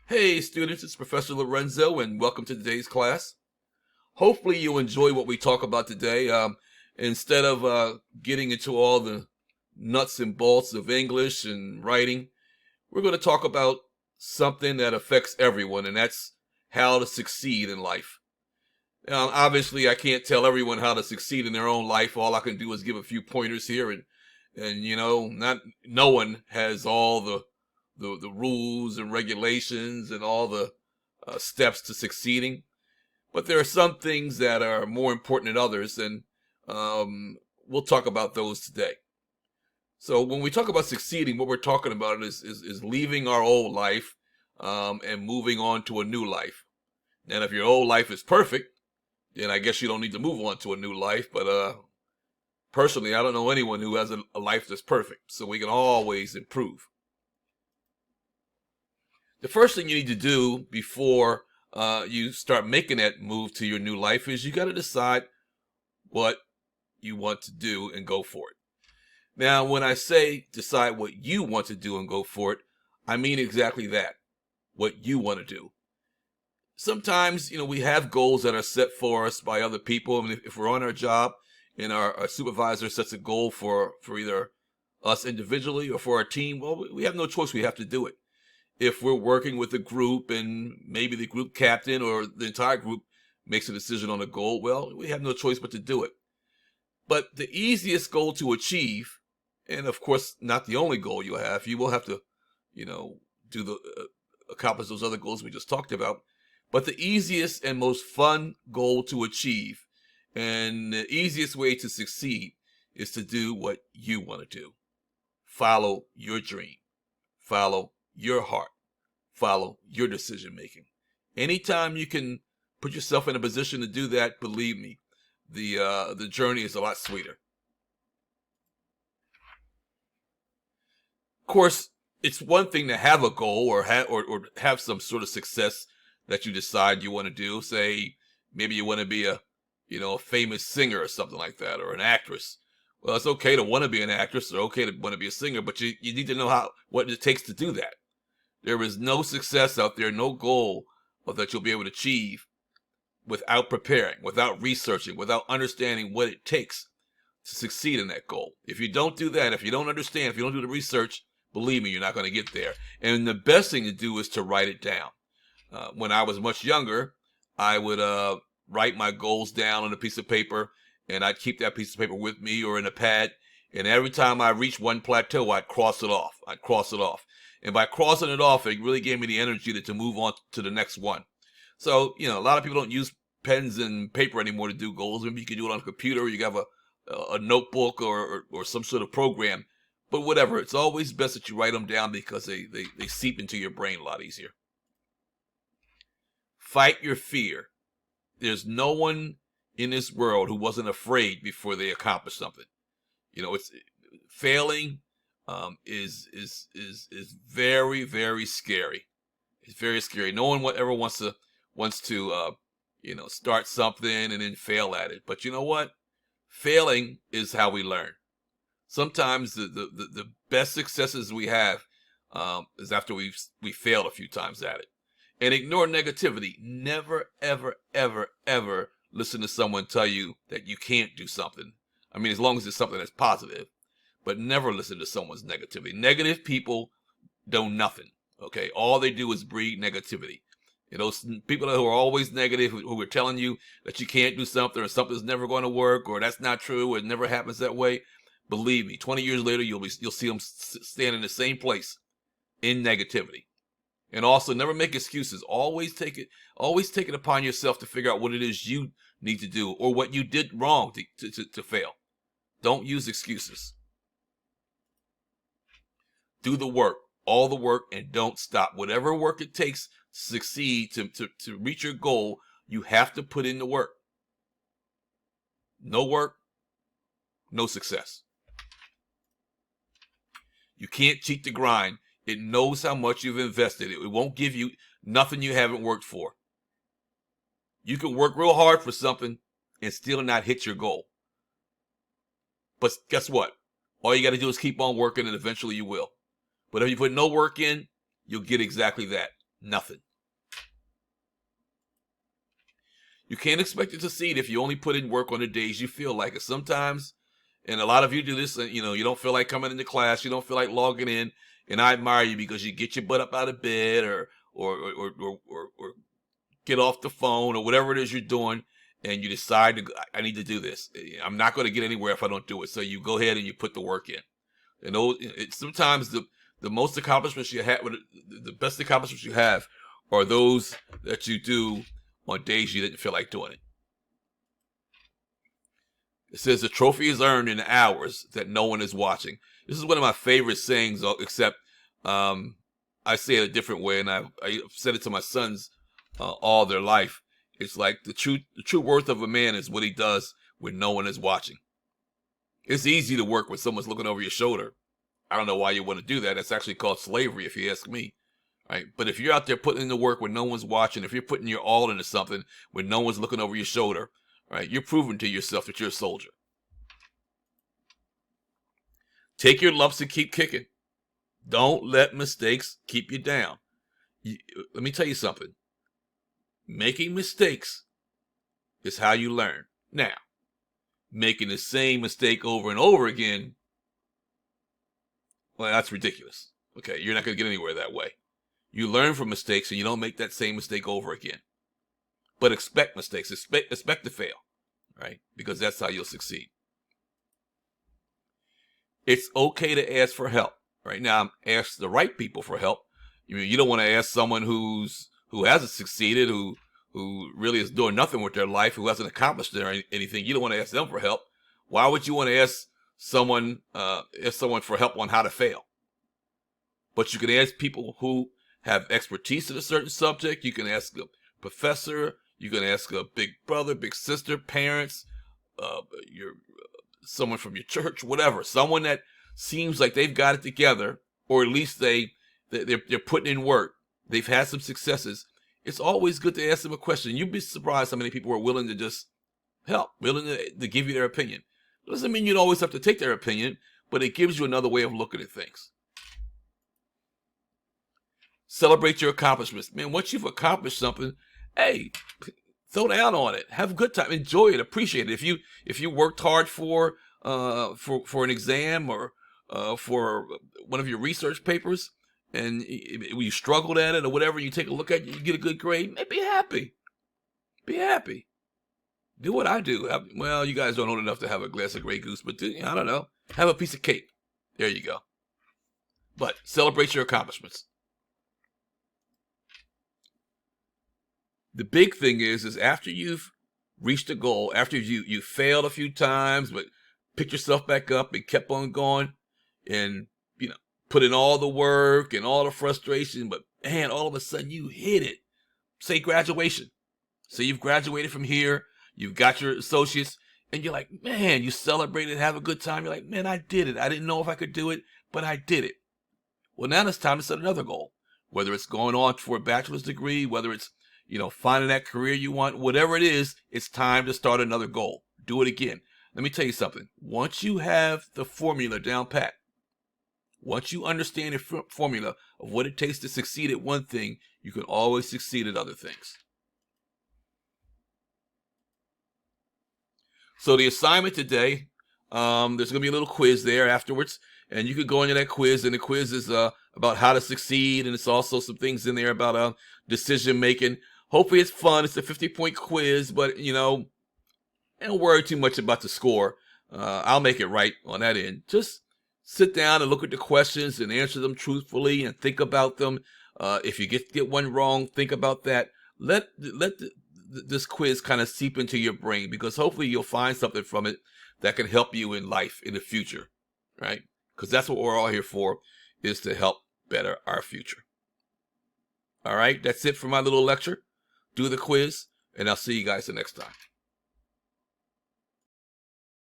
Hey students, it's Professor Lorenzo and welcome to today's class. Hopefully you enjoy what we talk about today. Instead of getting into all the nuts and bolts of English and writing, we're going to talk about something that affects everyone, and that's how to succeed in life. Now, obviously, I can't tell everyone how to succeed in their own life. All I can do is give a few pointers here, and not no one has all the rules and regulations and all the steps to succeeding. But there are some things that are more important than others, and we'll talk about those today. So when we talk about succeeding, what we're talking about is leaving our old life and moving on to a new life. And if your old life is perfect, then I guess you don't need to move on to a new life. But personally, I don't know anyone who has a life that's perfect. So we can always improve. The first thing you need to do before you start making that move to your new life is you got to decide what you want to do and go for it. Now, when I say decide what you want to do and go for it, I mean exactly that, what you want to do. Sometimes, we have goals that are set for us by other people. I mean, if we're on our job and our supervisor sets a goal for either us individually or for our team, well, we have no choice. We have to do it. If we're working with a group and maybe the group captain or the entire group makes a decision on a goal, well, we have no choice but to do it. But the easiest goal to achieve, and of course not the only goal you will have to, do the accomplish those other goals we just talked about. But the easiest and most fun goal to achieve and the easiest way to succeed is to do what you want to do. Follow your dream. Follow your heart. Follow your decision making. Anytime you can put yourself in a position to do that, believe me, the journey is a lot sweeter. Of course, it's one thing to have a goal or have some sort of success that you decide you want to do. Say maybe you want to be a famous singer or something like that, or an actress. Well, it's okay to want to be an actress or okay to want to be a singer, but you need to know what it takes to do that. There is no success out there, no goal that you'll be able to achieve without preparing, without researching, without understanding what it takes to succeed in that goal. If you don't do that, if you don't understand, if you don't do the research, believe me, you're not going to get there. And the best thing to do is to write it down. When I was much younger, I would write my goals down on a piece of paper, and I'd keep that piece of paper with me or in a pad. And every time I reached one plateau, I'd cross it off. And by crossing it off, it really gave me the energy to move on to the next one. So, a lot of people don't use pens and paper anymore to do goals. Maybe you can do it on a computer, or you have a notebook or some sort of program. But whatever, it's always best that you write them down because they seep into your brain a lot easier. Fight your fear. There's no one in this world who wasn't afraid before they accomplished something. It's failing is very, very scary. It's very scary. No one ever wants to start something and then fail at it. But you know what? Failing is how we learn. Sometimes the best successes we have is after we failed a few times at it. And ignore negativity. Never, ever, ever, ever listen to someone tell you that you can't do something. I mean, as long as it's something that's positive. But never listen to someone's negativity. Negative people do nothing. Okay? All they do is breed negativity. Those people who are always negative, who are telling you that you can't do something or something's never going to work or that's not true or it never happens that way, believe me, 20 years later, you'll see them stand in the same place in negativity. And also, never make excuses. Always take it upon yourself to figure out what it is you need to do or what you did wrong to fail. Don't use excuses. Do the work, all the work, and don't stop. Whatever work it takes to succeed, to reach your goal, you have to put in the work. No work, no success. You can't cheat the grind. It knows how much you've invested. It won't give you nothing you haven't worked for. You can work real hard for something and still not hit your goal. But guess what? All you got to do is keep on working and eventually you will. But if you put no work in, you'll get exactly that. Nothing. You can't expect to succeed if you only put in work on the days you feel like it. Sometimes, and a lot of you do this, you don't feel like coming into class, you don't feel like logging in, and I admire you because you get your butt up out of bed or get off the phone or whatever it is you're doing, and you decide I need to do this. I'm not going to get anywhere if I don't do it. So you go ahead and you put the work in. And sometimes the most accomplishments you have, the best accomplishments you have, are those that you do on days you didn't feel like doing it. It says the trophy is earned in hours that no one is watching. This is one of my favorite sayings, except I say it a different way, and I've said it to my sons all their life. It's like the true worth of a man is what he does when no one is watching. It's easy to work when someone's looking over your shoulder. I don't know why you want to do that. That's actually called slavery, if you ask me. Right? But if you're out there putting in the work when no one's watching, if you're putting your all into something when no one's looking over your shoulder, right, you're proving to yourself that you're a soldier. Take your lumps and keep kicking. Don't let mistakes keep you down. Let me tell you something. Making mistakes is how you learn. Now, making the same mistake over and over again, well, that's ridiculous. Okay, you're not going to get anywhere that way. You learn from mistakes and you don't make that same mistake over again. But expect mistakes. Expect to fail, right? Because that's how you'll succeed. It's okay to ask for help. Right now, ask the right people for help. You don't want to ask someone who hasn't succeeded, who really is doing nothing with their life, who hasn't accomplished anything. You don't want to ask them for help. Why would you want to ask someone for help on how to fail? But you can ask people who have expertise in a certain subject. You can ask a professor. You can ask a big brother, big sister, parents, someone from your church, whatever. Someone that seems like they've got it together, or at least they're putting in work. They've had some successes. It's always good to ask them a question. You'd be surprised how many people are willing to just help, willing to give you their opinion. It doesn't mean you'd always have to take their opinion, but it gives you another way of looking at things. Celebrate your accomplishments. Man, once you've accomplished something, hey, throw down on it. Have a good time. Enjoy it. Appreciate it. If you worked hard for an exam or for one of your research papers, and you struggled at it or whatever, you take a look at it, you get a good grade, be happy. Be happy. Do what I do. Well, you guys don't own enough to have a glass of Grey Goose, but I don't know. Have a piece of cake. There you go. But celebrate your accomplishments. The big thing is after you've reached a goal, after you failed a few times, but picked yourself back up and kept on going, and put in all the work and all the frustration, but man, all of a sudden you hit it. Say graduation. So you've graduated from here, you've got your associates, and you're like, man, you celebrated, have a good time. You're like, man, I did it. I didn't know if I could do it, but I did it. Well, now it's time to set another goal. Whether it's going on for a bachelor's degree, whether it's finding that career you want, whatever it is, it's time to start another goal. Do it again. Let me tell you something. Once you have the formula down pat, once you understand the formula of what it takes to succeed at one thing, you can always succeed at other things. So the assignment today, there's going to be a little quiz there afterwards, and you could go into that quiz, and the quiz is about how to succeed, and it's also some things in there about decision making. Hopefully it's fun. It's a 50-point quiz, but don't worry too much about the score. I'll make it right on that end. Just sit down and look at the questions and answer them truthfully and think about them. If you get one wrong, think about that. Let this quiz kind of seep into your brain, because hopefully you'll find something from it that can help you in life in the future, right? Because that's what we're all here for, is to help better our future. All right, that's it for my little lecture. Do the quiz, and I'll see you guys the next time.